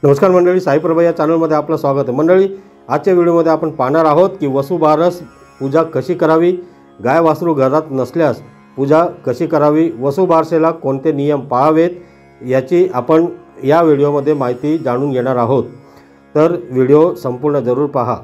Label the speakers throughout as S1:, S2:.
S1: नमस्कार मंडळी, साई प्रभा या चॅनलमध्ये आपलं स्वागत आहे। मंडळी, आजच्या व्हिडिओमध्ये आपण पाहणार आहोत की वसुबारस पूजा कशी करावी, गाय वासरू घरात नसल्यास पूजा कशी करावी, वसुबारसेला कोणते नियम पाळावेत याची आपण या व्हिडिओमध्ये माहिती जाणून घेणार आहोत। तर व्हिडिओ संपूर्ण जरूर पहा।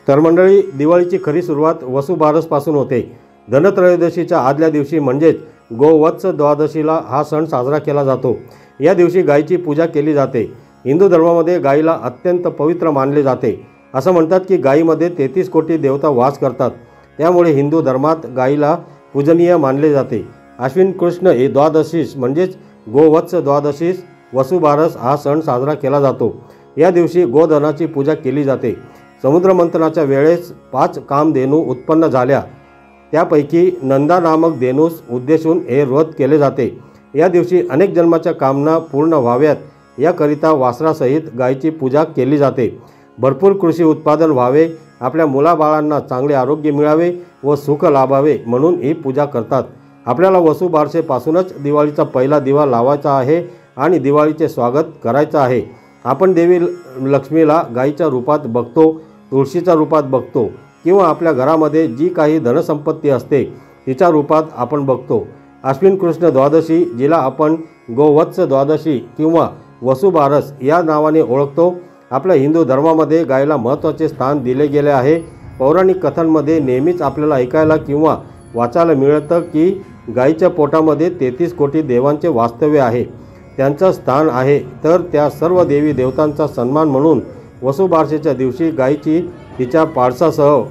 S1: तर मंडळी, दिवाळीची खरी सुरुवात वसुबारसपासून होते। धनत्रयोदशीच्या आदल्या दिवशी म्हणजेच गोवत्स द्वादशीला हा सण साजरा केला जातो। या दिवशी गायीची पूजा केली जाते। हिंदू धर्मामध्ये गायीला अत्यंत पवित्र मानले जाते। असं म्हणतात की गायीमध्ये 33 कोटी देवता वास करतात, त्यामुळे हिंदू धर्मात गायीला पूजनीय मानले जाते। आश्विन कृष्ण हे द्वादशीस म्हणजेच गोवत्स द्वादशीस वसुबारस हा सण साजरा केला जातो। या दिवशी गोधनाची पूजा केली जाते। समुद्रमंथनाच्या वेळेस 5 कामधेनू उत्पन्न झाल्या, त्यापैकी नंदा नामक धेनूस उद्देशून हे व्रत केले जाते। या दिवशी अनेक जन्माच्या कामना पूर्ण व्हाव्यात याकरिता वासरासहित गायीची पूजा केली जाते। भरपूर कृषी उत्पादन व्हावे, आपल्या मुलाबाळांना चांगले आरोग्य मिळावे व सुख लाभावे म्हणून ही पूजा करतात। आपल्याला वसुबारसेपासूनच दिवाळीचा पहिला दिवा लावायचा आहे आणि दिवाळीचे स्वागत करायचं आहे। आपण देवी लक्ष्मीला गायीच्या रूपात बघतो, तुळशीच्या रूपात बघतो किंवा आपल्या घरामध्ये जी काही धनसंपत्ती असते तिच्या रूपात आपण बघतो। आश्विन कृष्ण द्वादशी, जिला आपण गोवत्स द्वादशी किंवा वसुबारस या नावाने ओळखतो, आपल्या हिंदू धर्मामध्ये गायीला महत्त्वाचे स्थान दिले गेले आहे। पौराणिक कथांमध्ये नेहमीच आपल्याला ऐकायला किंवा वाचायला मिळतं की गायीच्या पोटामध्ये 33 कोटी देवांचे वास्तव्य आहे, त्यांचं स्थान आहे। तर त्या सर्व देवी देवतांचा सन्मान म्हणून वसुबारसेच्या दिवशी गायीची तिच्या पाडसासह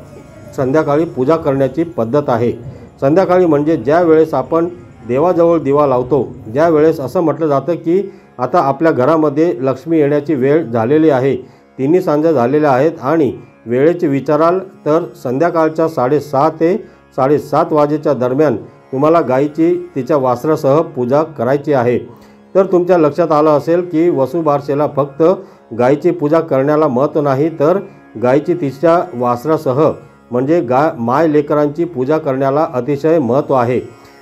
S1: संध्याकाळी पूजा करण्याची पद्धत आहे। संध्याकाळी म्हणजे ज्या वेळेस आपण देवाजवळ दिवा लावतो, ज्या वेळेस असं म्हटलं जातं की आता आपल्या घरामध्ये लक्ष्मी येण्याची वेळ झालेली आहे, तिन्ही सांजा झालेल्या आहेत आणि वेळेचे विचाराल तर संध्याकाळच्या 6:30 ते 7:30 वाजेच्या दरम्यान तुम्हाला गायीची तिच्या वासरासह पूजा करायची आहे। तर तुमच्या लक्षात आलं असेल की वसुबारसेला फक्त गायीची पूजा करण्याला महत्त्व नाही, तर गायीची तिच्या वासरासह म्हणजे माय लेकरांची पूजा करण्याला अतिशय महत्त्व आहे।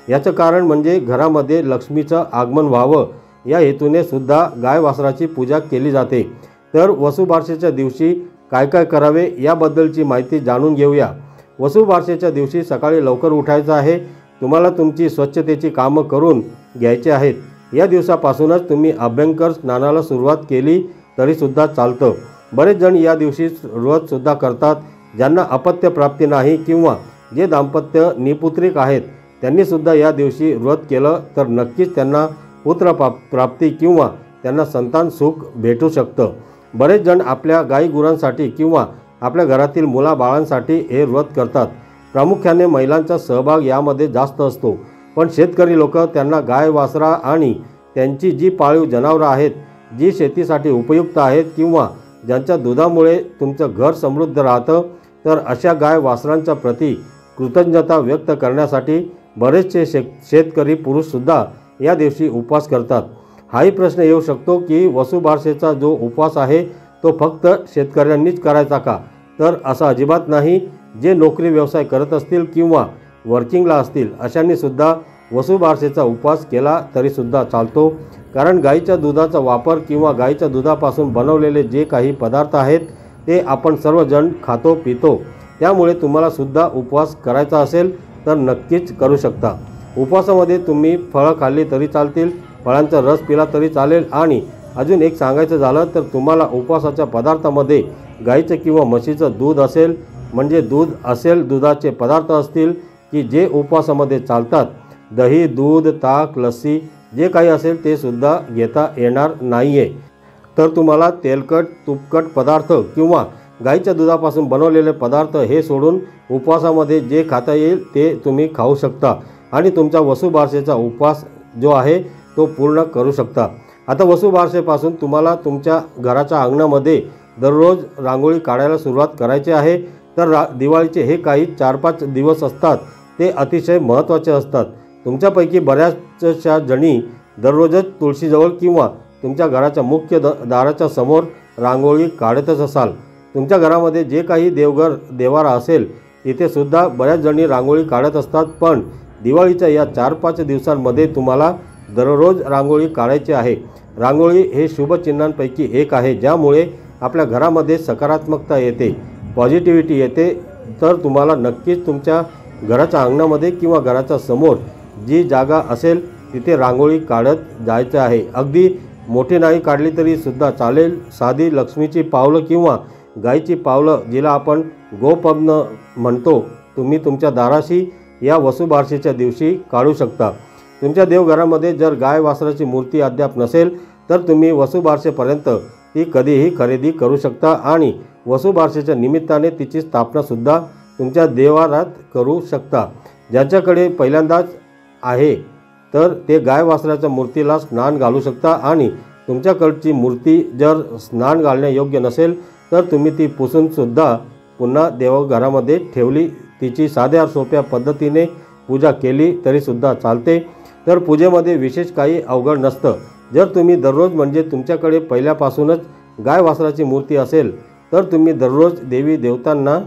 S1: याचं कारण म्हणजे घरामध्ये लक्ष्मीचं आगमन व्हावं या हेतूने सुद्धा गाय वासराची पूजा केली जाते। तर वसुबारसेच्या दिवशी काय काय करावे याबद्दलची माहिती जाणून घेऊया। वसुबारसेच्या दिवशी सकाळी लवकर उठायचं आहे। तुम्हाला तुमची स्वच्छतेची कामं करून घ्यायची आहेत। या दिवसापासूनच तुम्ही अभ्यंकर स्नानाला सुरुवात केली तरीसुद्धा चालतं। बरेच जण या दिवशी व्रतसुद्धा करतात। ज्यांना अपत्य प्राप्ती नाही किंवा जे दाम्पत्य निपुत्रिक आहेत त्यांनीसुद्धा या दिवशी व्रत केलं तर नक्कीच त्यांना पुत्र प्राप्ती किंवा त्यांना संतान सुख भेटू शकतं। बरेच जण आपल्या गाई गुरांसाठी किंवा आपल्या घरातील मुलाबाळांसाठी हे व्रत करतात। प्रामुख्याने महिलांचा सहभाग यामध्ये जास्त असतो, पण शेतकरी लोक त्यांना गाय वासरा आणि त्यांची जी पाळीव जनावरं आहेत, जी शेतीसाठी उपयुक्त आहेत किंवा ज्यांच्या दुधामुळे तुमचं घर समृद्ध राहतं, तर अशा गाय वासरांच्या प्रती कृतज्ञता व्यक्त करण्यासाठी बरेचसे शेतकरी पुरुषसुद्धा या दिवशी उपवास करतात। हाही प्रश्न येऊ शकतो की वसुबारसेचा जो उपवास आहे तो फक्त शेतकऱ्यांनीच करायचा का? तर असं अजिबात नाही। जे नोकरी व्यवसाय करत असतील किंवा वर्किंगला असतील अशांनीसुद्धा वसुबारसेचा उपवास केला तरीसुद्धा चालतो, कारण गाईच्या दुधाचा वापर किंवा गाईच्या दुधापासून बनवलेले जे काही पदार्थ आहेत ते आपण सर्वजण खातो पितो, त्यामुळे तुम्हालासुद्धा उपवास करायचा असेल तर नक्कीच करू शकता। उपवासामध्ये तुम्ही फळं खाल्ली तरी चालतील, फळांचा रस पिला तरी चालेल आणि अजून एक सांगायचं झालं तर तुम्हाला उपवासाच्या पदार्थामध्ये गाईचं किंवा म्हशीचं दूध असेल म्हणजे दूध असेल, दुधाचे पदार्थ असतील की जे उपवासामध्ये चालतात, दही, दूध, ताक, लस्सी जे काही असेल ते सुद्धा घेता येणार नाही आहे। तर तुम्हाला तेलकट तुपकट पदार्थ किंवा गाईच्या दुधापासून बनवलेले पदार्थ हे सोडून उपवासामध्ये जे खाता येईल ते तुम्ही खाऊ शकता आणि तुमचा वसुबारसेचा उपवास जो आहे तो पूर्ण करू शकता। आता वसुबारसेपासून तुम्हाला तुमच्या घराच्या अंगणामध्ये दररोज रांगोळी काढायला सुरुवात करायची आहे। तर दिवाळीचे हे काही 4-5 दिवस असतात ते अतिशय महत्त्वाचे असतात। तुमच्यापैकी बऱ्याचशा जणी दररोजच तुळशीजवळ किंवा तुमच्या घराच्या मुख्य दाराच्या समोर रांगोळी काढतच असाल। तुमच्या घरामध्ये जे काही देवारा असेल तिथे सुद्धा बऱ्याच जणी रांगोळी काढत असतात, पण दिवाळीच्या या 4-5 दिवसांमध्ये तुम्हाला दररोज रांगोळी काढायची आहे। रांगोळी हे शुभ चिन्हांपैकी एक आहे, ज्यामुळे आपल्या घरामध्ये सकारात्मकता येते, पॉझिटिव्हिटी येते। तर तुम्हाला नक्कीच तुमच्या घराच्या अंगणामध्ये किंवा घराच्या समोर जी जागा असेल तिथे रांगोळी काढत जायचं आहे। अगदी मोठी नाही काढली तरी सुद्धा चालेल। साधी लक्ष्मीची पावलं किंवा गायीची पावलं, जिला आपण गोपद्म म्हणतो, तुम्ही तुमच्या दाराशी या वसुबारसेच्या दिवशी काढू शकता। तुमच्या देवघरामध्ये जर गाय वासराची मूर्ती अद्याप नसेल तर तुम्ही वसुबारसेपर्यंत ती कधीही खरेदी करू शकता आणि वसुबारसेच्या निमित्ताने तिची स्थापनासुद्धा तुमच्या देवारात करू शकता। ज्यांच्याकडे पहिल्यांदाच आहे तर ते गाय वासराच्या मूर्तीला स्नान घालू शकता आणि तुमच्याकडची मूर्ती जर स्नान घालण्यायोग्य नसेल तर तुम्ही ती पुसूनसुद्धा पुन्हा देवघरामध्ये ठेवली, तिची साध्या सोप्या पद्धतीने पूजा केली तरीसुद्धा चालते। तर पूजेमध्ये विशेष काही अवघड नसतं। जर तुम्ही दररोज म्हणजे तुमच्याकडे पहिल्यापासूनच गाय वासराची मूर्ती असेल तर तुम्ही दररोज देवी देवतांना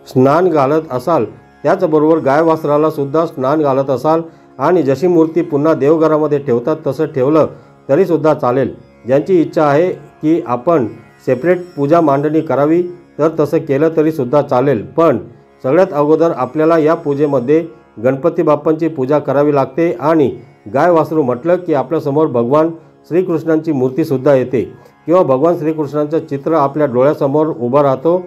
S1: स्नान घालत असाल, त्याचबरोबर गाय वासराला सुद्धा स्नान घालत असाल आणि जशी मूर्ती पुन्हा देवघरामध्ये ठेवतात तसं ठेवलं तरीसुद्धा चालेल। ज्यांची इच्छा आहे की आपण सेपरेट पूजा मांडणी करावी तर तसं केलं तरीसुद्धा चालेल, पण सगळ्यात अगोदर आपल्याला या पूजेमध्ये गणपती बाप्पांची पूजा करावी लागते आणि गाय वासरू म्हटलं की आपल्यासमोर भगवान श्रीकृष्णांची मूर्तीसुद्धा येते किंवा भगवान श्रीकृष्णांचं चित्र आपल्या डोळ्यासमोर उभं राहतो,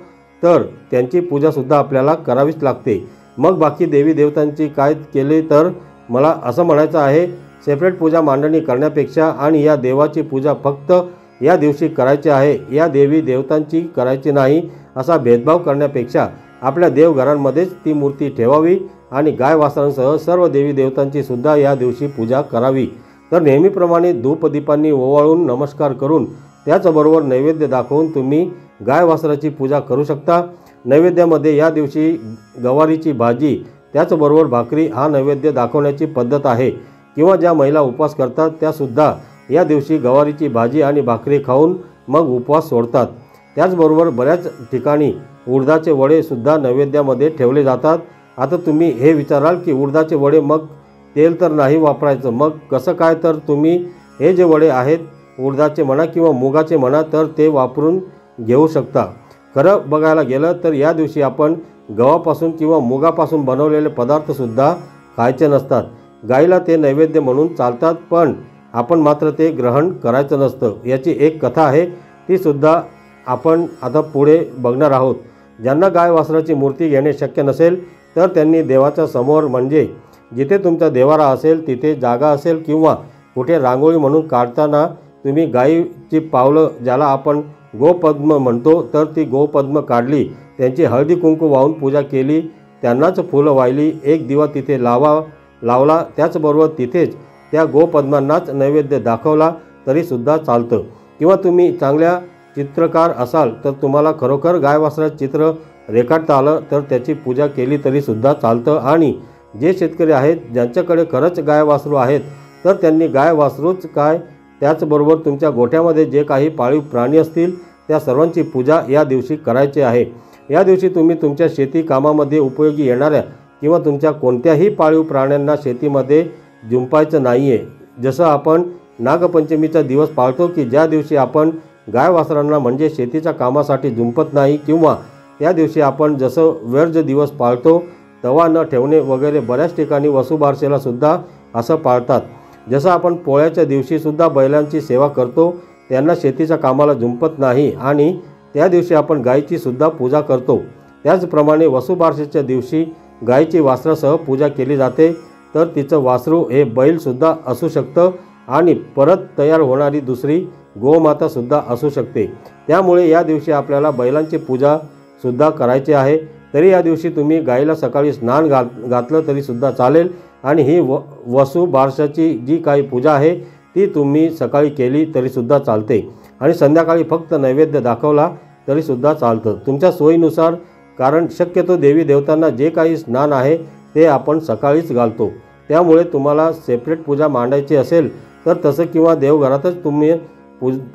S1: तर त्यांची पूजासुद्धा आपल्याला करावीच लागते। मग बाकी देवी देवतांची काय केले तर मला असं म्हणायचं आहे, सेपरेट पूजा मांडणी करण्यापेक्षा आणि या देवाची पूजा फक्त या दिवशी करायची आहे, या देवी देवतांची करायची नाही असा भेदभाव करण्यापेक्षा आपल्या देवघरांमध्येच ती मूर्ती ठेवावी आणि गाय वासरांसह सर्व देवी देवतांची सुद्धा या दिवशी पूजा करावी। तर नेहमीप्रमाणे धूपदीपांनी ओवाळून नमस्कार करून त्याचबरोबर नैवेद्य दाखवून तुम्ही गाय वासराची पूजा करू शकता। नैवेद्यामध्ये या दिवशी गवारीची भाजी त्याचबरोबर भाकरी हा नैवेद्य दाखवण्याची पद्धत आहे किंवा ज्या महिला उपवास करतात त्यासुद्धा या दिवशी गवारीची भाजी आणि भाकरी खाऊन मग उपवास सोडतात। त्याचबरोबर बऱ्याच ठिकाणी उडदाचे वडेसुद्धा नैवेद्यामध्ये ठेवले जातात। आता तुम्ही हे विचाराल की उडदाचे वडे मग तेल तर नाही वापरायचं, मग कसं काय? तर तुम्ही हे जे वडे आहेत उडदाचे म्हणा किंवा मुगाचे म्हणा तर ते वापरून घेऊ शकता। खरं बघायला गेलं तर या दिवशी आपण गव्हापासून किंवा मुगापासून बनवलेले पदार्थसुद्धा खायचे नसतात। गाईला ते नैवेद्य म्हणून चालतात, पण आपण मात्र ते ग्रहण करायचं नसतं। याची एक कथा आहे, ती सुद्धा आपण आता पुढे बघणार आहोत। ज्यांना गाय वासराची मूर्ती घेणे शक्य नसेल तर त्यांनी देवाच्या समोर म्हणजे जिथे तुमचा देवारा असेल तिथे जागा असेल किंवा कुठे रांगोळी म्हणून काढताना तुम्ही गायीची पावलं ज्याला आपण गोपद्म म्हणतो तर ती गोपद्म काढली, त्यांची हळदी कुंकू वाहून पूजा केली, त्यांनाच फुलं वाहिली, एक दिवा तिथे लावला, त्याचबरोबर तिथेच त्या गोपद्मांनाच नैवेद्य दाखवला तरीसुद्धा चालतं। किंवा तुम्ही चांगल्या चित्रकार असाल तर तुम्हाला खरोखर गाय वासराचं चित्र रेखाटता आलं तर त्याची पूजा केली तरीसुद्धा चालतं। आणि जे शेतकरी आहेत ज्यांच्याकडे खरंच गाय वासरू आहेत तर त्यांनी गाय वासरूच काय, त्याचबरोबर तुमच्या गोठ्यामध्ये जे काही पाळीव प्राणी असतील त्या सर्वांची पूजा या दिवशी करायची आहे। या दिवशी तुम्ही तुमच्या शेती कामामध्ये उपयोगी येणाऱ्या किंवा तुमच्या कोणत्याही पाळीव प्राण्यांना शेतीमध्ये जुंपायचं नाही आहे। जसं आपण नागपंचमीचा दिवस पाळतो की ज्या दिवशी आपण गाय वासरांना म्हणजे शेतीच्या कामासाठी जुंपत नाही, किंवा त्या दिवशी आपण जसं वर्ज दिवस पाळतो तवा न ठेवणे वगैरे बऱ्याच ठिकाणी वसुबारसेला सुद्धा असं पाळतात। जसं आपण पोळ्याच्या दिवशीसुद्धा बैलांची सेवा करतो, त्यांना शेतीच्या कामाला जुंपत नाही आणि त्या दिवशी आपण गायीची सुद्धा पूजा करतो, त्याचप्रमाणे वसुबारसेच्या दिवशी गायीची वासरासह पूजा केली जाते। तर तिचं वासरू हे बैलसुद्धा असू शकतं आणि परत तयार होणारी दुसरी गोमातासुद्धा असू शकते। त्यामुळे या दिवशी आपल्याला बैलांची पूजासुद्धा करायची आहे। तरी या दिवशी तुम्ही गायीला सकाळी स्नान घातलं तरीसुद्धा चालेल आणि ही वसुबारसाची जी काही पूजा आहे ती तुम्ही सकाळी केली तरीसुद्धा चालते आणि संध्याकाळी फक्त नैवेद्य दाखवला तरीसुद्धा चालतं तुमच्या सोयीनुसार, कारण शक्यतो देवी देवतांना जे काही स्नान आहे ते आपण सकाळीच घालतो। त्यामुळे तुम्हाला सेपरेट पूजा मांडायची असेल तर तसं, किंवा देवघरातच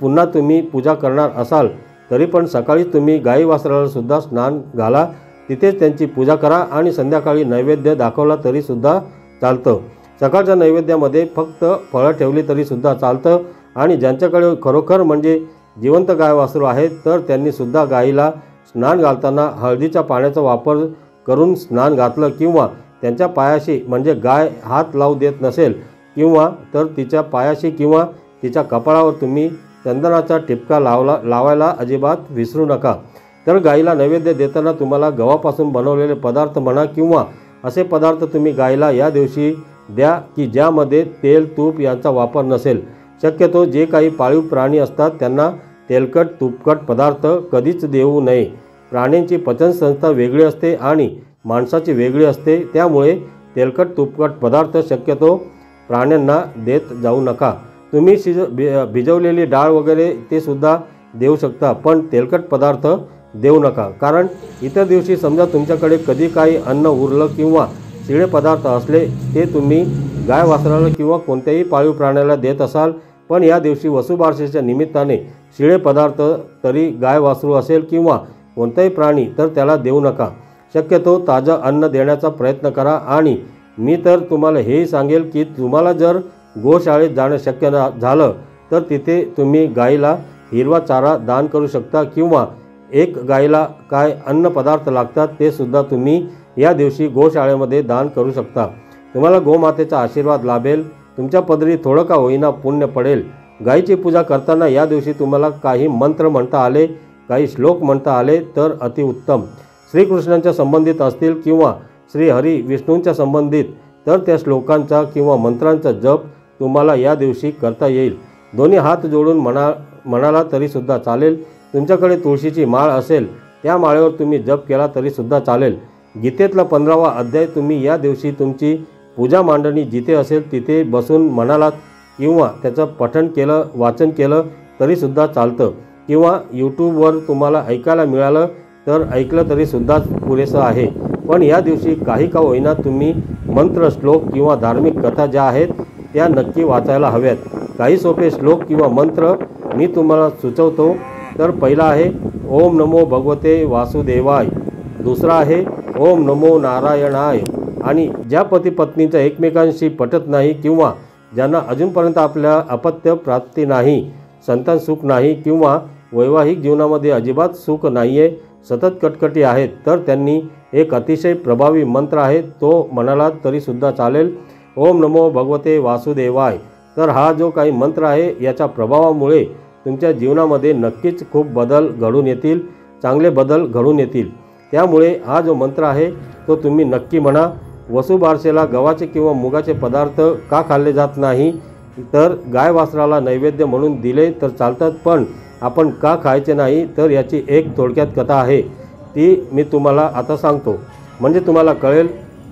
S1: पुन्हा तुम्ही पूजा करणार असाल तरी पण सकाळी तुम्ही गाई वासराला सुद्धा स्नान घाला, तिथेच त्यांची पूजा करा आणि संध्याकाळी नैवेद्य दाखवला तरीसुद्धा चालतं। सकाळच्या नैवेद्यामध्ये फक्त फळं ठेवली तरीसुद्धा चालतं आणि ज्यांच्याकडे खरोखर म्हणजे जिवंत गाय वासरू आहेत तर त्यांनीसुद्धा गाईला स्नान घालताना हळदीच्या पाण्याचा वापर करून स्नान घातलं किंवा त्यांच्या पायाशी म्हणजे गाय हात लावू देत नसेल किंवा तर तिच्या पायाशी किंवा तिच्या कपाळावर तुम्ही चंदनाचा टिपका लावायला अजिबात विसरू नका। तर गाईला नैवेद्य देताना तुम्हाला गव्हापासून बनवलेले पदार्थ म्हणा किंवा असे पदार्थ तुम्ही गाईला या दिवशी द्या की ज्यामध्ये तेल तूप यांचा वापर नसेल। शक्यतो जे काही पाळीव प्राणी असतात त्यांना तेलकट तुपकट पदार्थ कधीच देऊ नये। प्राण्यांची पचनसंस्था वेगळी असते आणि माणसाची वेगळी असते, त्यामुळे तेलकट तुपकट पदार्थ शक्यतो प्राण्यांना देत जाऊ नका। तुम्ही भिजवलेली डाळ वगैरे ते सुद्धा देऊ शकता, पण तेलकट पदार्थ देऊ नका। कारण इतर दिवशी समजा तुमच्याकडे कधी काही अन्न उरलं किंवा शिळे पदार्थ असले ते तुम्ही गाय वासराला किंवा कोणत्याही पाळीव प्राण्याला देत असाल, पण या दिवशी वसुबारसेच्या निमित्ताने शिळे पदार्थ तरी गाय वासरू असेल किंवा कोणताही प्राणी तर त्याला देऊ नका। शक्यतो ताजं अन्न देण्याचा प्रयत्न करा। आणि मी तर तुम्हाला हेही सांगेल की तुम्हाला जर गोशाळेत जाणं शक्य झालं तर तिथे तुम्ही गाईला हिरवा चारा दान करू शकता किंवा एक गाईला काय अन्न पदार्थ लागतात ते सुद्धा तुम्ही या दिवशी गोशाळेमध्ये दान करू शकता। तुम्हाला गोमातेचा आशीर्वाद लाभेल, तुमच्या पदरी थोडं का होईना पुण्य पडेल। गायीची पूजा करताना या दिवशी तुम्हाला काही मंत्र म्हणता आले, काही श्लोक म्हणता आले तर अतिउत्तम। श्रीकृष्णांच्या संबंधित असतील किंवा श्री हरी विष्णूंच्या संबंधित तर त्या श्लोकांचा किंवा मंत्रांचा जप तुम्हाला या दिवशी करता येईल। दोन्ही हात जोडून म्हणाला तरीसुद्धा चालेल। तुमच्याकडे तुळशीची माळ असेल त्या माळेवर तुम्ही जप केला तरीसुद्धा चालेल। गीतेतला 15वा अध्याय तुम्ही या दिवशी तुमची पूजा मांडणी जिथे असेल तिथे बसून म्हणालात किंवा त्याचं पठण केलं वाचन केलं तरीसुद्धा चालतं किंवा यूट्यूबवर तुम्हाला ऐकायला मिळालं तर ऐकलं तरीसुद्धा पुरेसं आहे। पण या दिवशी काही का होईना तुम्ही मंत्र श्लोक किंवा धार्मिक कथा ज्या आहेत त्या नक्की वाचायला हव्यात। काही सोपे श्लोक किंवा मंत्र मी तुम्हाला सुचवतो। तर पहिला आहे ओम नमो भगवते वासुदेवाय, दुसरा आहे ओम नमो नारायणाय। आणि ज्या पती पत्नींचा एकमेकांशी पटत नाही किंवा ज्यांना अजूनपर्यंत आपल्या अपत्य प्राप्ती नाही, संतान सुख नाही किंवा वैवाहिक जीवनामध्ये अजिबात सुख नाही आहे, सतत कटकटी आहेत, तर त्यांनी एक अतिशय प्रभावी मंत्र आहे तो म्हणाला तरीसुद्धा चालेल, ओम नमो भगवते वासुदेवाय। तर हा जो काही मंत्र आहे याच्या प्रभावामुळे तुमच्या जीवनामध्ये नक्कीच खूप बदल घडून येतील, चांगले बदल घडून येतील। त्यामुळे हा जो मंत्र आहे तो तुम्ही नक्की म्हणा। वसुबारसेला गव्हाचे किंवा मुगाचे पदार्थ का खाल्ले जात नाही, तर गाय वासराला नैवेद्य म्हणून दिले तर चालतात, पण आपण का खायचे नाही तर याची एक थोडक्यात कथा आहे, ती मी तुम्हाला आता सांगतो म्हणजे तुम्हाला कळेल।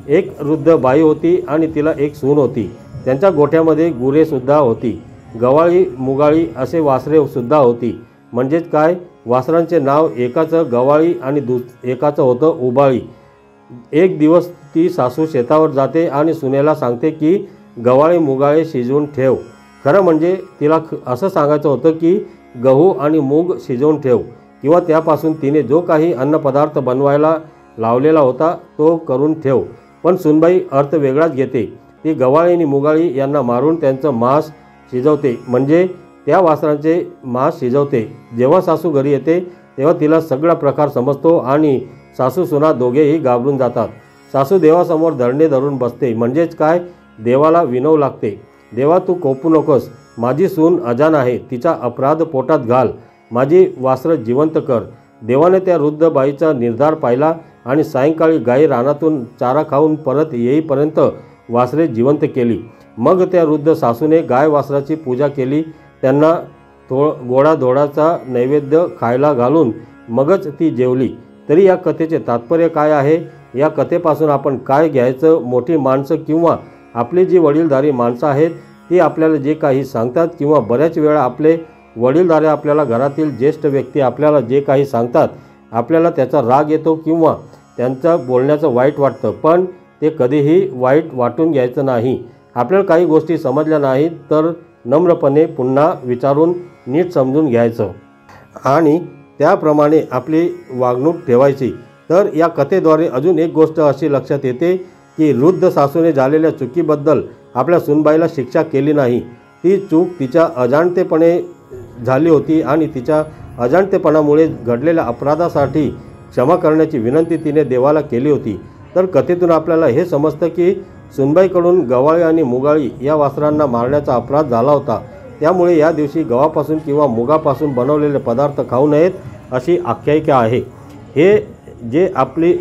S1: एक वृद्ध बाई होती आणि तिला एक सून होती। त्यांच्या गोठ्यामध्ये गुरेसुद्धा होती, गवाळी मुगाळी असे वासरेसुद्धा होती। म्हणजेच काय, वासरांचे नाव एकाचं गवाळी आणि एकाचं होतं उबाळी। एक दिवस ती सासू शेतावर जाते आणि सुनेला सांगते की गवाळे मुगाळे शिजवून ठेव। खरं म्हणजे तिला असं सांगायचं होतं की गहू आणि मूग शिजवून ठेव किंवा त्यापासून तिने जो काही अन्नपदार्थ बनवायला लावलेला होता तो करून ठेव। पण सुनबाई अर्थ वेगळाच घेते, ती गवाळी आणि मुगाळी यांना मारून त्यांचं मांस शिजवते, म्हणजे त्या वासरांचे मांस शिजवते। जेव्हा सासू घरी येते तेव्हा तिला सगळा प्रकार समजतो आणि सासू सुना दोघेही घाबरून जातात। सासू देवासमोर धरणे धरून बसते, म्हणजेच काय, देवाला विनवू लागते, देवा तू कोपू नकोस, माझी सून अजान आहे, तिचा अपराध पोटात घाल, माझी वासरं जिवंत कर। देवाने त्या वृद्ध बाईचा निर्धार पाहिला आणि सायंकाळी गाई रानातून चारा खाऊन परत येईपर्यंत वासरे जिवंत केली। मग त्या वृद्ध सासूने गाय वासराची पूजा केली, त्यांना गोडाधोडाचा नैवेद्य खायला घालून मगच ती जेवली। तरी या कथेचे तात्पर्य काय आहे, या कथेपासून आपण काय घ्यायचं? मोठी माणसं किंवा आपली जी वडीलधारी माणसं आहेत ती आपल्याला जे काही सांगतात किंवा बऱ्याच वेळा आपले वडीलधारे आपल्याला घरातील ज्येष्ठ व्यक्ती आपल्याला जे काही सांगतात आपल्याला त्याचा राग येतो किंवा त्यांचं बोलण्याचं वाईट वाटतं, पण ते कधीही वाईट वाटून घ्यायचं नाही। आपल्याला काही गोष्टी समजल्या नाहीत तर नम्रपणे पुन्हा विचारून नीट समजून घ्यायचं आणि त्याप्रमाणे आपली वागणूक ठेवायची। तर या कथेद्वारे अजून एक गोष्ट अशी लक्षात येते की वृद्ध सासूने झालेल्या चुकीबद्दल आपल्या सूनबाईला शिक्षा केली नाही। ती चूक तिच्या अजाणतेपणे झाली होती आणि तिच्या अजाणतेपणामुळे घडलेल्या अपराधासाठी क्षमा करण्याची विनंती तिने देवाला केली होती। तर कथेतून आपल्याला हे समजतं की सुनबाईकडून गवाळी आणि मुगाळी या वासरांना मारण्याचा अपराध झाला होता। त्यामुळे या दिवशी गव्हापासून किंवा मुगापासून बनवलेले पदार्थ खाऊ नयेत अशी आख्यायिका आहे। हे जे आपली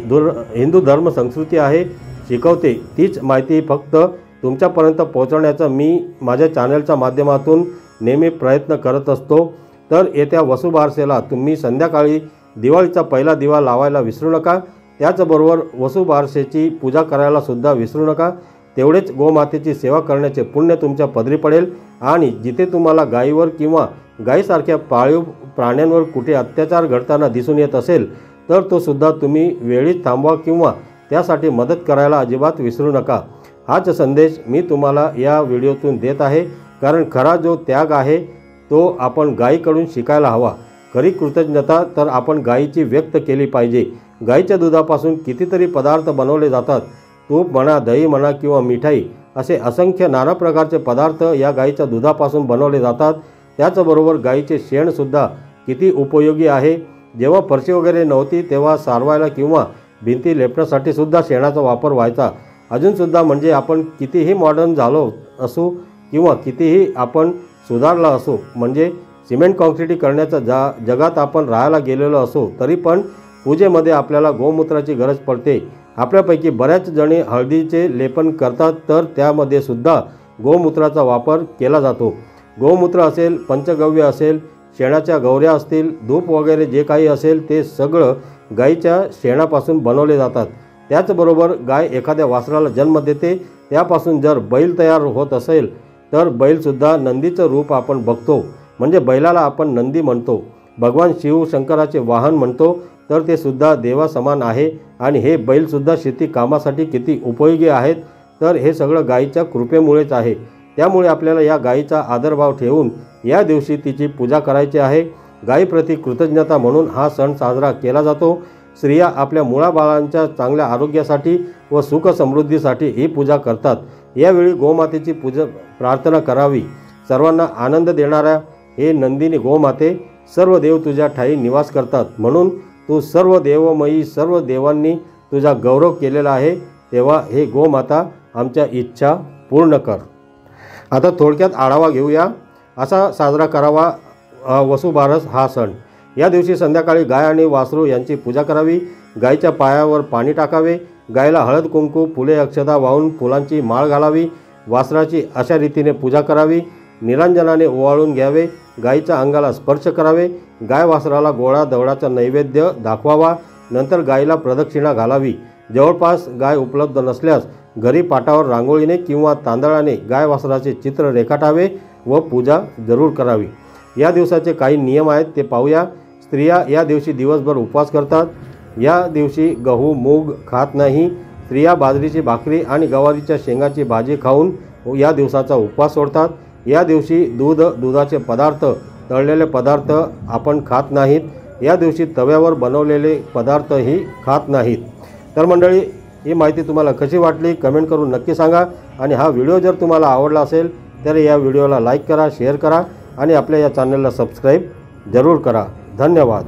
S1: हिंदू धर्म संस्कृती आहे शिकवते तीच माहिती फक्त तुमच्यापर्यंत पोहोचवण्याचा मी माझ्या चॅनलच्या माध्यमातून नेहमी प्रयत्न करत असतो। तर येत्या वसुबारसेला तुम्ही संध्याकाळी दिवाळीचा पहिला दिवा लावायला विसरू नका। त्याचबरोबर वसुबारसेची पूजा करायला सुद्धा विसरू नका। तेवढेच गोमातेची सेवा करण्याचे पुण्य तुमच्या पदरी पडेल आणि जिथे तुम्हाला गायीवर किंवा गायीसारख्या पाळीव प्राण्यांवर कुठे अत्याचार घडताना दिसून येत असेल तर तो सुद्धा तुम्ही वेळीच थांबवा किंवा त्यासाठी मदत करायला अजिबात विसरू नका। हाच संदेश मी तुम्हाला या व्हिडिओतून देत आहे, कारण खरा जो त्याग आहे तो आपण गायीकडून शिकायला हवा। खरी कृतज्ञता तर आपण गायीची व्यक्त केली पाहिजे। गायीच्या दुधापासून कितीतरी पदार्थ बनवले जातात। तूप म्हणा, दही म्हणा किंवा मिठाई असे असंख्य नाना प्रकारचे पदार्थ या गायीच्या दुधापासून बनवले जातात। त्याचबरोबर गायीचे शेणसुद्धा किती उपयोगी आहे। जेव्हा फरशी वगैरे नव्हती तेव्हा सारवायला किंवा भिंती लेपण्यासाठी सुद्धा शेणाचा वापर व्हायचा। अजूनसुद्धा म्हणजे आपण कितीही मॉडर्न झालो असू किंवा कितीही आपण सुधारला असो, म्हणजे सिमेंट काँक्रिटीकरणाच्या जगात आपण राहायला गेलेलो असो, तरी पण पूजेमध्ये आपल्याला गोमूत्राची गरज पडते। आपल्यापैकी बऱ्याच जणी हळदीचे लेपन करतात, तर त्यामध्ये सुद्धा गोमूत्राचा वापर केला जातो। गोमूत्र असेल, पंचगव्य असेल, शेणाच्या गौऱ्या असतील, धूप वगैरे जे काही असेल ते सगळं गायीच्या शेणापासून बनवले जातात। त्याचबरोबर गाय एखाद्या वासराला जन्म देते, त्यापासून जर बैल तयार होत असेल तर बैलसुद्धा नंदीचं रूप आपण बघतो, म्हणजे बैलाला आपण नंदी म्हणतो। भगवान शिव शंकराचे वाहन म्हणतो, तर ते सुद्धा देवासमान आहे आणि हे बैलसुद्धा शेती कामासाठी किती उपयोगी आहेत, तर हे सगळं गायीच्या कृपेमुळेच आहे। त्यामुळे आपल्याला या गायीचा आदरभाव ठेवून या दिवशी तिची पूजा करायची आहे। गायीप्रती कृतज्ञता म्हणून हा सण साजरा केला जातो। स्त्रिया आपल्या मुलाबाळांच्या चांगल्या आरोग्यासाठी व सुख समृद्धीसाठी ही पूजा करतात। यावेळी गोमातेची प्रार्थना करावी। सर्वांना आनंद देणाऱ्या हे नंदिनी गोमाते, सर्व देव तुझ्या ठाई निवास करतात, म्हणून तू सर्व देवमयी, सर्व देवांनी तुझा गौरव केलेला आहे, तेव्हा हे गोमाता आमच्या इच्छा पूर्ण कर। आता थोडक्यात आढावा घेऊया। असा साजरा करावा वसुबारस हा सण। या दिवशी संध्याकाळी गाय आणि वासरू यांची पूजा करावी। गायीच्या पायावर पाणी टाकावे, गायीला हळद कुंकू फुले अक्षता वाहून फुलांची माळ घालावी, वासराची अशा रीतीने पूजा करावी। निरांजनाने ओवाळून घ्यावे, गायीच्या अंगाला स्पर्श करावे, गाय वासराला गोळा दवडाचा नैवेद्य दाखवावा, नंतर गायीला प्रदक्षिणा घालावी। जवळपास गाय उपलब्ध नसल्यास घरी पाटावर रांगोळीने किंवा तांदळाने गाय वासराचे चित्र रेखाटावे व पूजा जरूर करावी। या दिवसाचे काही नियम आहेत ते पाहूया। स्त्रिया या दिवशी दिवसभर उपवास करतात। या दिवशी गहू मूग खात नाही। स्त्रिया बाजरीची भाकरी आणि गवारीच्या शेंगाची भाजी खाऊन या दिवसाचा उपवास सोडतात। या दिवशी दुधाचे पदार्थ, तळलेले पदार्थ आपण खात नाहीत। या दिवशी तव्यावर बनवलेले पदार्थही खात नाहीत। तर मंडळी, ही माहिती तुम्हाला कशी वाटली कमेंट करून नक्की सांगा आणि हा व्हिडिओ जर तुम्हाला आवडला असेल तर या व्हिडिओला लाईक करा, शेअर करा आणि आपल्या या चॅनलला सबस्क्राईब जरूर करा। धन्यवाद।